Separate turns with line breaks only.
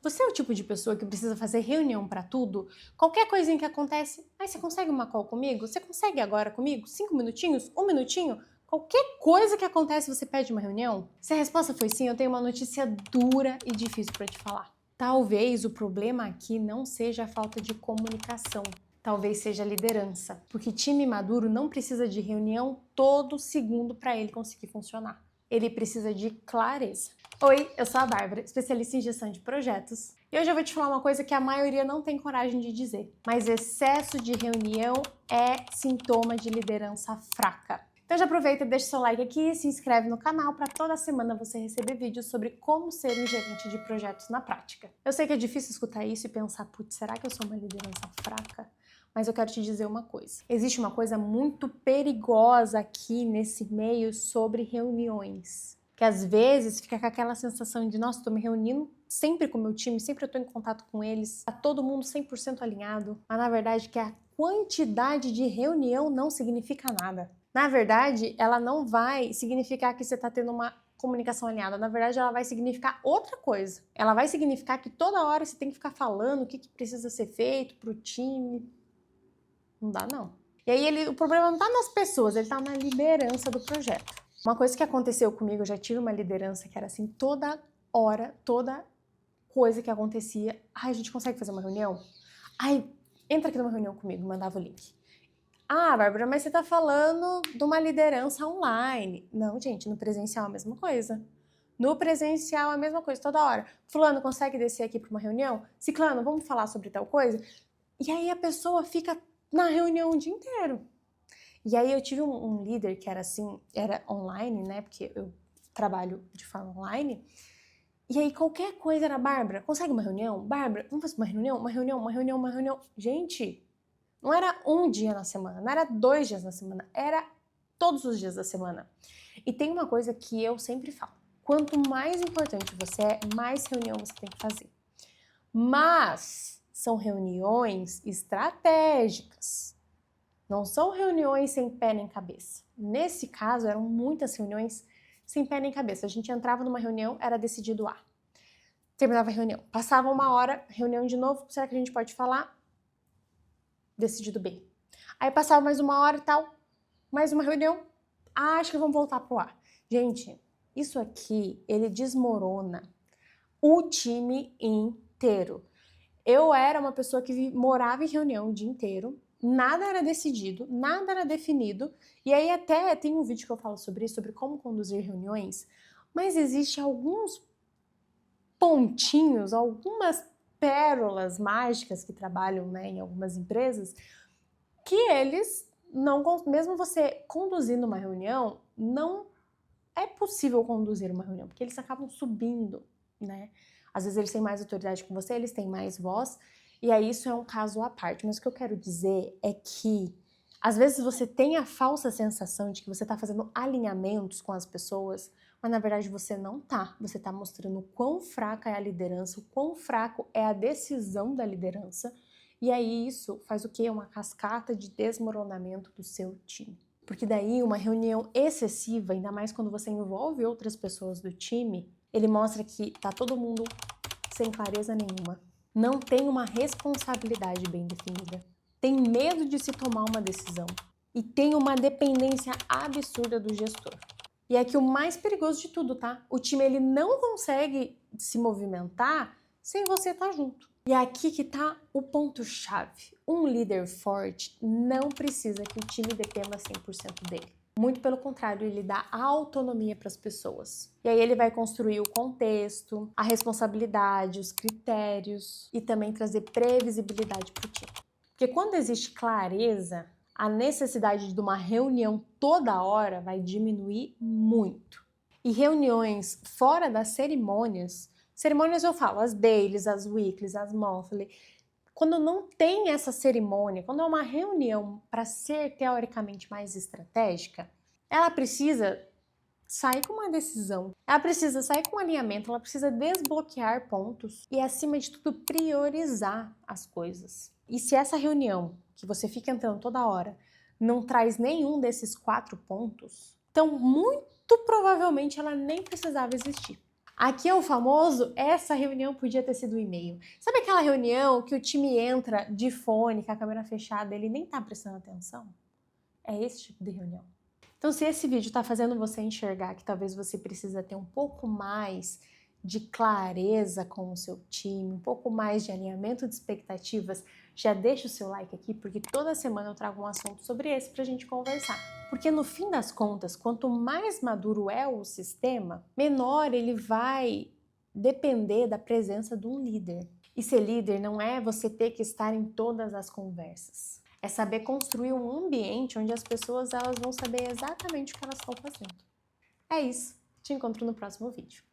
Você é o tipo de pessoa que precisa fazer reunião para tudo? Qualquer coisinha que acontece, você consegue uma call comigo? Você consegue agora comigo? 5 minutinhos? 1 minutinho? Qualquer coisa que acontece, você pede uma reunião? Se a resposta foi sim, eu tenho uma notícia dura e difícil para te falar. Talvez o problema aqui não seja a falta de comunicação. Talvez seja a liderança, porque time maduro não precisa de reunião todo segundo para ele conseguir funcionar. Ele precisa de clareza. Oi, eu sou a Bárbara, especialista em gestão de projetos, e hoje eu vou te falar uma coisa que a maioria não tem coragem de dizer, mas excesso de reunião é sintoma de liderança fraca. Então já aproveita e deixa seu like aqui e se inscreve no canal para toda semana você receber vídeos sobre como ser um gerente de projetos na prática. Eu sei que é difícil escutar isso e pensar, putz, será que eu sou uma liderança fraca? Mas eu quero te dizer uma coisa. Existe uma coisa muito perigosa aqui nesse meio sobre reuniões. Que às vezes fica com aquela sensação de, nossa, estou me reunindo sempre com o meu time, sempre eu estou em contato com eles, tá todo mundo 100% alinhado. Mas na verdade que a quantidade de reunião não significa nada. Na verdade, ela não vai significar que você está tendo uma comunicação alinhada. Na verdade, ela vai significar outra coisa. Ela vai significar que toda hora você tem que ficar falando o que precisa ser feito para o time. Não dá, não. E aí, o problema não tá nas pessoas, ele tá na liderança do projeto. Uma coisa que aconteceu comigo, eu já tive uma liderança que era assim, toda hora, toda coisa que acontecia, a gente consegue fazer uma reunião? Entra aqui numa reunião comigo, mandava o link. Bárbara, mas você tá falando de uma liderança online. Não, gente, no presencial é a mesma coisa. No presencial é a mesma coisa, toda hora. Fulano, consegue descer aqui para uma reunião? Ciclano, vamos falar sobre tal coisa? E aí a pessoa fica na reunião o dia inteiro. E aí eu tive um líder que era assim, era online, né? Porque eu trabalho de forma online. E aí qualquer coisa era, Bárbara, consegue uma reunião? Bárbara, vamos fazer uma reunião? Uma reunião, uma reunião, uma reunião. Gente, não era um dia na semana, não era 2 dias na semana, era todos os dias da semana. E tem uma coisa que eu sempre falo. Quanto mais importante você é, mais reunião você tem que fazer. Mas são reuniões estratégicas. Não são reuniões sem pé nem cabeça. Nesse caso, eram muitas reuniões sem pé nem cabeça. A gente entrava numa reunião, era decidido A. Terminava a reunião. Passava 1 hora, reunião de novo. Será que a gente pode falar? Decidido B. Aí passava mais 1 hora e tal. Mais uma reunião. Acho que vamos voltar pro A. Gente, isso aqui, ele desmorona o time inteiro. Eu era uma pessoa que morava em reunião o dia inteiro, nada era decidido, nada era definido, e aí até tem um vídeo que eu falo sobre isso, sobre como conduzir reuniões, mas existe alguns pontinhos, algumas pérolas mágicas que trabalham, né, em algumas empresas, que eles não, mesmo você conduzindo uma reunião, não é possível conduzir uma reunião, porque eles acabam subindo, né? Às vezes eles têm mais autoridade com você, eles têm mais voz, e aí isso é um caso à parte. Mas o que eu quero dizer é que, às vezes você tem a falsa sensação de que você está fazendo alinhamentos com as pessoas, mas na verdade você não tá. Você está mostrando o quão fraca é a liderança, o quão fraco é a decisão da liderança, e aí isso faz o quê? Uma cascata de desmoronamento do seu time. Porque daí uma reunião excessiva, ainda mais quando você envolve outras pessoas do time, ele mostra que tá todo mundo sem clareza nenhuma. Não tem uma responsabilidade bem definida. Tem medo de se tomar uma decisão. E tem uma dependência absurda do gestor. E aqui o mais perigoso de tudo, tá? O time ele não consegue se movimentar sem você estar junto. E aqui que tá o ponto-chave. Um líder forte não precisa que o time dependa 100% dele. Muito pelo contrário, ele dá autonomia para as pessoas. E aí ele vai construir o contexto, a responsabilidade, os critérios e também trazer previsibilidade para o time. Porque quando existe clareza, a necessidade de uma reunião toda hora vai diminuir muito. E reuniões fora das cerimônias eu falo, as dailies, as weeklies, as monthly. Quando não tem essa cerimônia, quando é uma reunião para ser teoricamente mais estratégica, ela precisa sair com uma decisão, ela precisa sair com um alinhamento, ela precisa desbloquear pontos e, acima de tudo, priorizar as coisas. E se essa reunião, que você fica entrando toda hora, não traz nenhum desses 4 pontos, então muito provavelmente ela nem precisava existir. Aqui é o famoso, essa reunião podia ter sido um e-mail. Sabe aquela reunião que o time entra de fone, com a câmera fechada, ele nem tá prestando atenção? É esse tipo de reunião. Então, se esse vídeo tá fazendo você enxergar que talvez você precisa ter um pouco mais de clareza com o seu time, um pouco mais de alinhamento de expectativas, já deixa o seu like aqui, porque toda semana eu trago um assunto sobre esse pra gente conversar. Porque no fim das contas, quanto mais maduro é o sistema, menor ele vai depender da presença de um líder. E ser líder não é você ter que estar em todas as conversas. É saber construir um ambiente onde as pessoas elas vão saber exatamente o que elas estão fazendo. É isso. Te encontro no próximo vídeo.